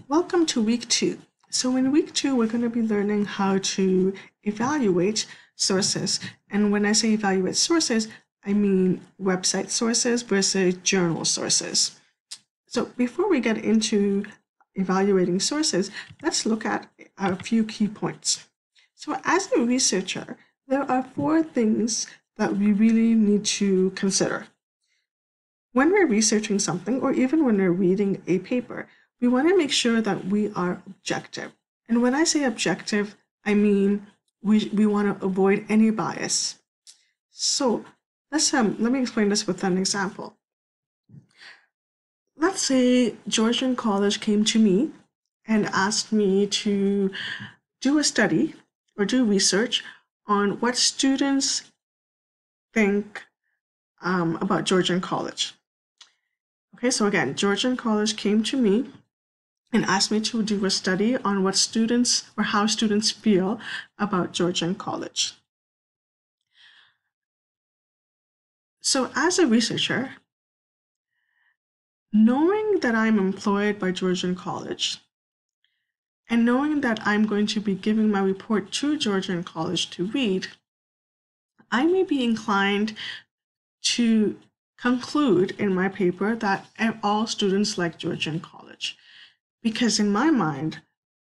Welcome to week 2. So in week 2, we're going to be learning how to evaluate sources. And when I say evaluate sources, I mean website sources versus journal sources. So before we get into evaluating sources, let's look at a few key points. So as a researcher, there are 4 things that we really need to consider. When we're researching something, or even when we're reading a paper, we want to make sure that we are objective. And when I say objective, I mean we want to avoid any bias. So let me explain this with an example. Let's say Georgian College came to me and asked me to do a study or do research on what students think about Georgian College. Okay, so again, Georgian College came to me and asked me to do a study on what students or how students feel about Georgian College. So as a researcher, knowing that I'm employed by Georgian College and knowing that I'm going to be giving my report to Georgian College to read, I may be inclined to conclude in my paper that all students like Georgian College. Because in my mind,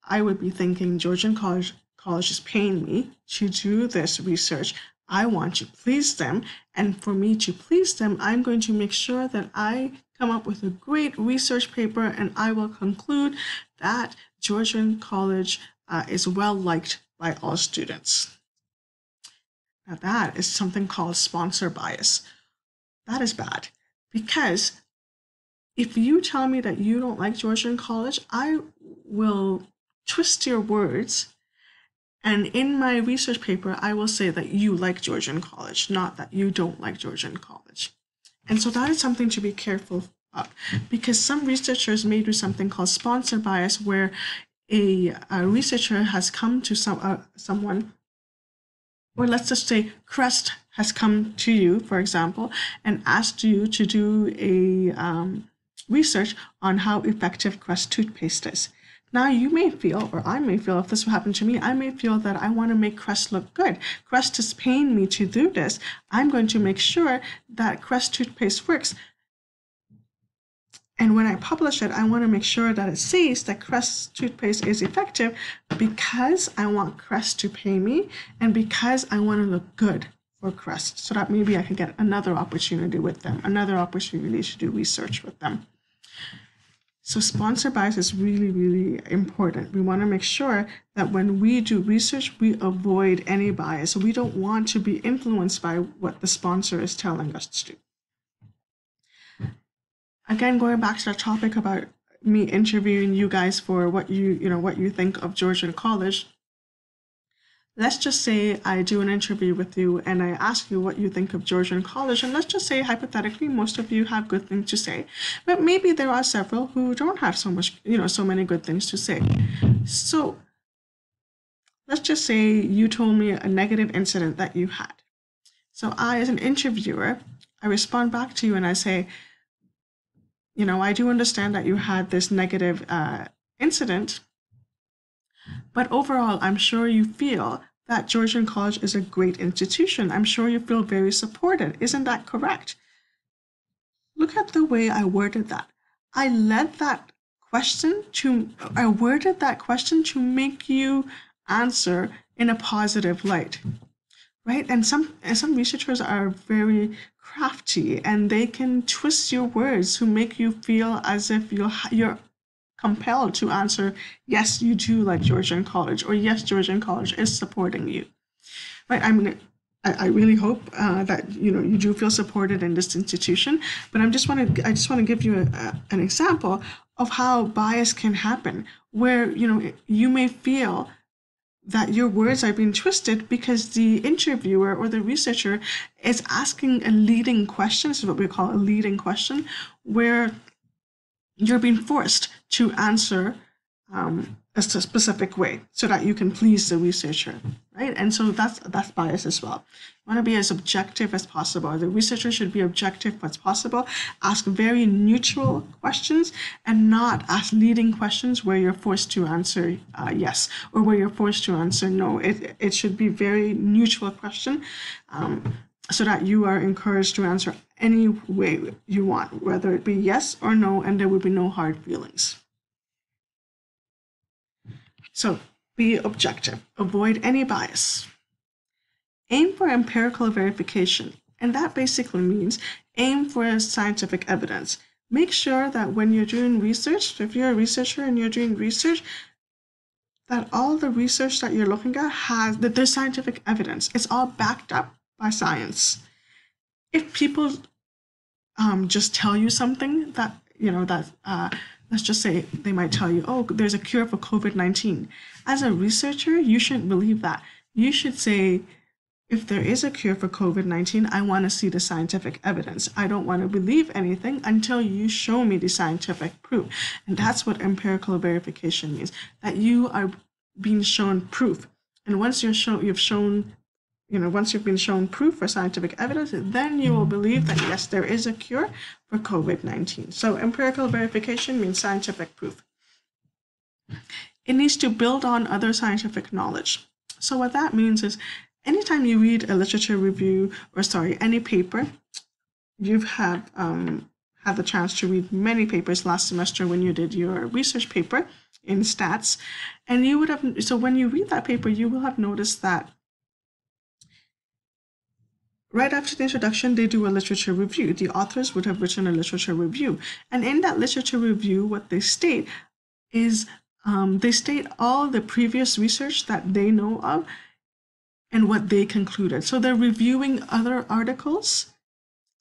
I would be thinking Georgian College is paying me to do this research. I want to please them. And for me to please them, I'm going to make sure that I come up with a great research paper, and I will conclude that Georgian College is well liked by all students. Now that is something called sponsor bias. That is bad, because if you tell me that you don't like Georgian College, I will twist your words, and in my research paper, I will say that you like Georgian College, not that you don't like Georgian College. And so that is something to be careful of, because some researchers may do something called sponsor bias, where a researcher has come to someone, or let's just say Crest has come to you, for example, and asked you to do a research on how effective Crest toothpaste is. Now you may feel, or I may feel, if this will happen to me, I may feel that I want to make Crest look good. Crest is paying me to do this. I'm going to make sure that Crest toothpaste works. And when I publish it, I want to make sure that it says that Crest toothpaste is effective, because I want Crest to pay me and because I want to look good for Crest, so that maybe I can get another opportunity with them, another opportunity to do research with them. So sponsor bias is really, really important. We want to make sure that when we do research, we avoid any bias. We don't want to be influenced by what the sponsor is telling us to do. Again, going back to the topic about me interviewing you guys for what you think of Georgian College. Let's just say I do an interview with you and I ask you what you think of Georgian College, and let's just say hypothetically most of you have good things to say, but maybe there are several who don't have so many good things to say. So let's just say you told me a negative incident that you had. So I, as an interviewer, I respond back to you and I say, I do understand that you had this negative incident, but overall, I'm sure you feel that Georgian College is a great institution. I'm sure you feel very supported. Isn't that correct? Look at the way I worded that. I worded that question to make you answer in a positive light, right? And some researchers are very crafty, and they can twist your words to make you feel as if you're compelled to answer, yes, you do like Georgian College, or yes, Georgian College is supporting you, right? I really hope that you do feel supported in this institution, but I just want to give you an example of how bias can happen, where you may feel that your words are being twisted because the interviewer or the researcher is asking a leading question. This is what we call a leading question, where you're being forced to answer a specific way so that you can please the researcher, right? And so that's bias as well. You want to be as objective as possible. The researcher should be objective as possible, ask very neutral questions, and not ask leading questions where you're forced to answer yes or where you're forced to answer no. It should be very neutral question so that you are encouraged to answer any way you want, whether it be yes or no, and there would be no hard feelings. So be objective, avoid any bias. Aim for empirical verification, and that basically means aim for scientific evidence. Make sure that when you're doing research, if you're a researcher and you're doing research, that all the research that you're looking at that there's scientific evidence. It's all backed up by science. If people just tell you something that, let's just say they might tell you, oh, there's a cure for COVID-19. As a researcher, you shouldn't believe that. You should say, if there is a cure for COVID-19, I want to see the scientific evidence. I don't want to believe anything until you show me the scientific proof. And that's what empirical verification means, that you are being shown proof. And once once you've been shown proof for scientific evidence, then you will believe that yes, there is a cure for COVID-19. So empirical verification means scientific proof. It needs to build on other scientific knowledge. So what that means is anytime you read a literature review, any paper, you've had the chance to read many papers last semester when you did your research paper in stats, and so when you read that paper, you will have noticed that right after the introduction, they do a literature review. The authors would have written a literature review. And in that literature review, what they state is they state all the previous research that they know of and what they concluded. So they're reviewing other articles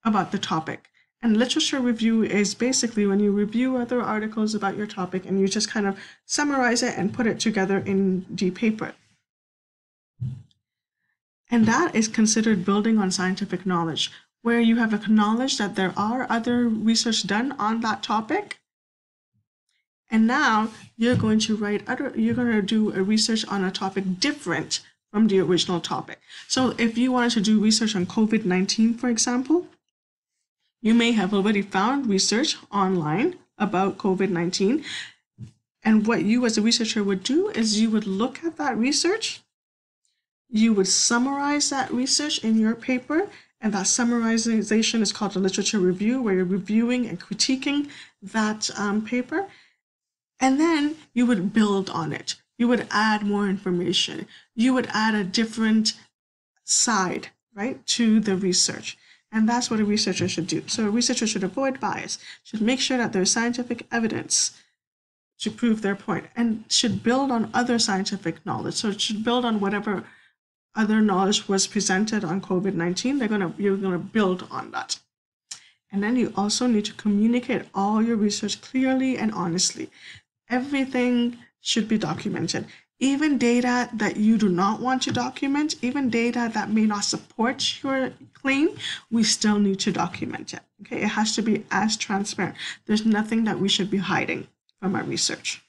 about the topic. And literature review is basically when you review other articles about your topic and you just kind of summarize it and put it together in the paper. And that is considered building on scientific knowledge, where you have acknowledged that there are other research done on that topic. And now you're going to do a research on a topic different from the original topic. So if you wanted to do research on COVID-19, for example, you may have already found research online about COVID-19. And what you as a researcher would do is you would look at that research, you would summarize that research in your paper, and that summarization is called a literature review, where you're reviewing and critiquing that paper. And then you would build on it. You would add more information. You would add a different side, right, to the research. And that's what a researcher should do. So a researcher should avoid bias, should make sure that there's scientific evidence to prove their point, and should build on other scientific knowledge. So it should build on whatever other knowledge was presented on COVID-19. You're gonna build on that. And then you also need to communicate all your research clearly and honestly. Everything should be documented. Even data that you do not want to document, even data that may not support your claim, we still need to document it. Okay, it has to be as transparent. There's nothing that we should be hiding from our research.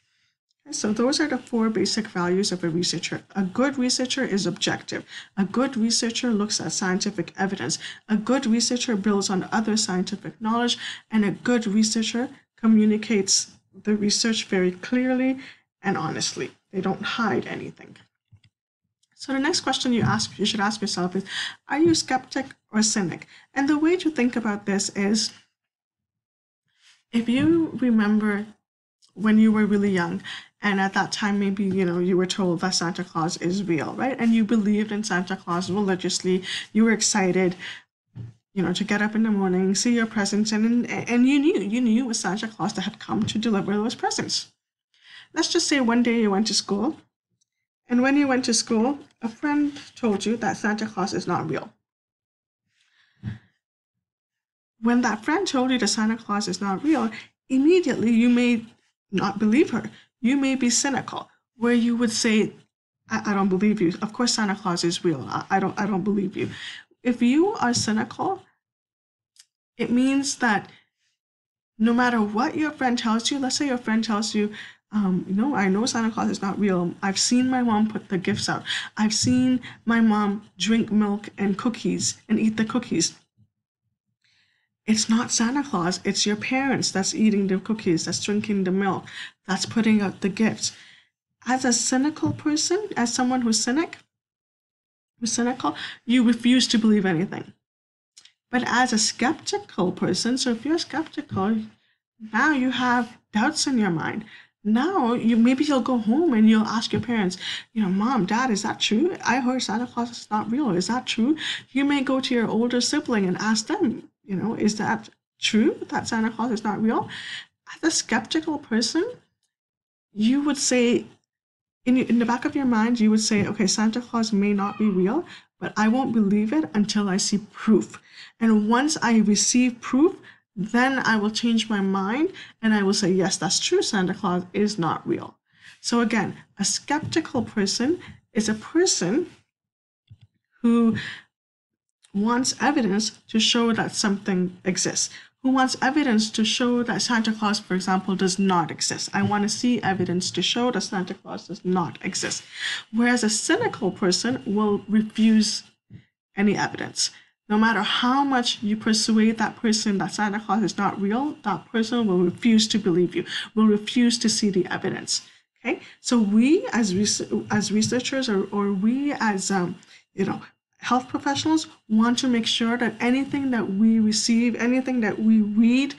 So those are the 4 basic values of a researcher. A good researcher is objective. A good researcher looks at scientific evidence. A good researcher builds on other scientific knowledge, and a good researcher communicates the research very clearly and honestly. They don't hide anything. So the next question you should ask yourself is, are you skeptic or cynic? And the way to think about this is, if you remember when you were really young, and at that time, maybe, you were told that Santa Claus is real, right? And you believed in Santa Claus religiously. You were excited, to get up in the morning, see your presents, and you knew it was Santa Claus that had come to deliver those presents. Let's just say one day you went to school, and when you went to school, a friend told you that Santa Claus is not real. When that friend told you that Santa Claus is not real, immediately you may not believe her. You may be cynical, where you would say, I don't believe you. Of course Santa Claus is real. I don't believe you. If you are cynical, it means that no matter what your friend tells you, let's say your friend tells you I know Santa Claus is not real. I've seen my mom put the gifts out. I've seen my mom drink milk and cookies and eat the cookies. It's not Santa Claus, it's your parents that's eating the cookies, that's drinking the milk, that's putting out the gifts. As a cynical person, as someone who's cynical, you refuse to believe anything. But as a skeptical person, so if you're skeptical, now you have doubts in your mind. Now you'll go home and you'll ask your parents, Mom, Dad, is that true? I heard Santa Claus is not real. Is that true? You may go to your older sibling and ask them, is that true that Santa Claus is not real? As a skeptical person, you would say, in the back of your mind, you would say, okay, Santa Claus may not be real, but I won't believe it until I see proof. And once I receive proof, then I will change my mind and I will say, yes, that's true, Santa Claus is not real. So again, a skeptical person is a person who wants evidence to show that something exists, who wants evidence to show that Santa Claus, for example, does not exist. I want to see evidence to show that Santa Claus does not exist. Whereas a cynical person will refuse any evidence. No matter how much you persuade that person that Santa Claus is not real, that person will refuse to believe you, will refuse to see the evidence. Okay, so we as researchers or we as health professionals want to make sure that anything that we receive, anything that we read,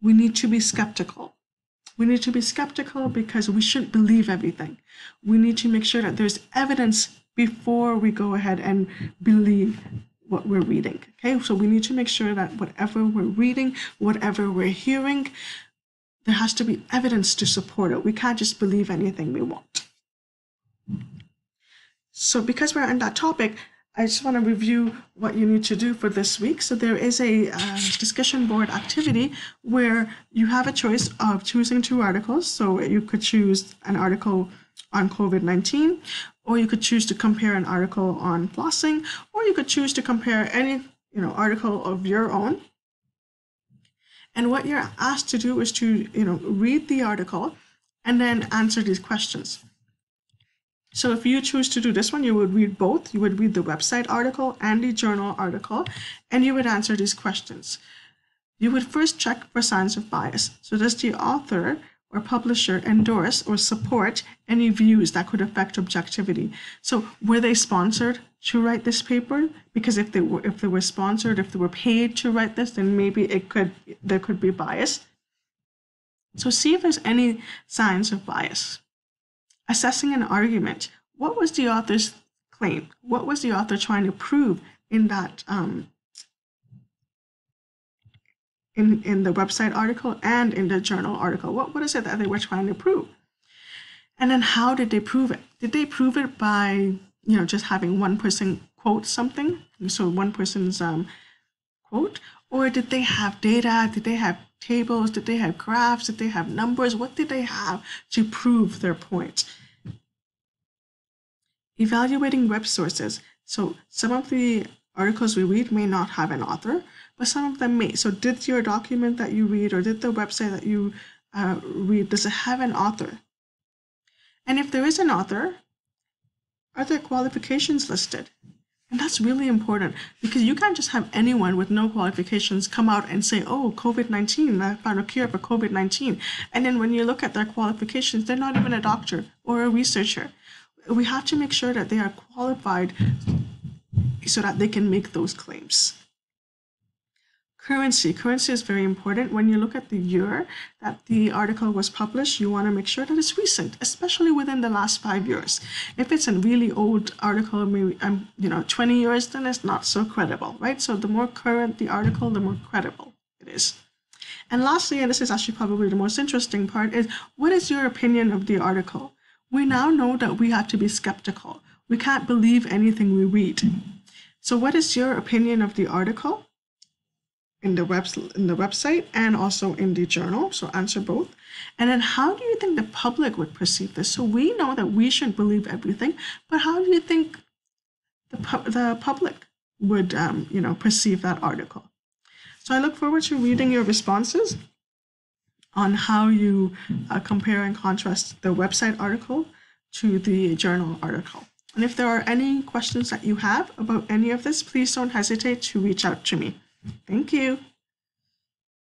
we need to be skeptical. We need to be skeptical because we shouldn't believe everything. We need to make sure that there's evidence before we go ahead and believe what we're reading. Okay, so we need to make sure that whatever we're reading, whatever we're hearing, there has to be evidence to support it. We can't just believe anything we want. So because we're on that topic, I just want to review what you need to do for this week. So there is a discussion board activity where you have a choice of choosing 2 articles. So you could choose an article on COVID-19, or you could choose to compare an article on flossing, or you could choose to compare any article of your own. And what you're asked to do is to read the article and then answer these questions. So if you choose to do this one, you would read both. You would read the website article and the journal article, and you would answer these questions. You would first check for signs of bias. So does the author or publisher endorse or support any views that could affect objectivity? So were they sponsored to write this paper? Because if they were sponsored, if they were paid to write this, then maybe there could be bias. So see if there's any signs of bias. Assessing an argument. What was the author's claim? What was the author trying to prove in that in the website article and in the journal article? What is it that they were trying to prove? And then how did they prove it? Did they prove it by just having one person quote something? So one person's quote, or did they have data? Did they have tables? Did they have graphs? Did they have numbers? What did they have to prove their point? Evaluating web sources. So some of the articles we read may not have an author, but some of them may. So did your document that you read or did the website that you read, does it have an author? And if there is an author, are there qualifications listed? And that's really important because you can't just have anyone with no qualifications come out and say, oh, COVID-19, I found a cure for COVID-19. And then when you look at their qualifications, they're not even a doctor or a researcher. We have to make sure that they are qualified so that they can make those claims. Currency is very important. When you look at the year that the article was published, you want to make sure that it's recent, especially within the last 5 years. If it's a really old article, maybe 20 years, then it's not so credible, right? So the more current the article, the more credible it is. And lastly, and this is actually probably the most interesting part, is what is your opinion of the article? We now know that we have to be skeptical. We can't believe anything we read. So what is your opinion of the article in the website and also in the journal? So answer both. And then how do you think the public would perceive this? So we know that we shouldn't believe everything, but how do you think the public would perceive that article? So I look forward to reading your responses. on how you compare and contrast the website article to the journal article. And if there are any questions that you have about any of this, please don't hesitate to reach out to me. Thank you.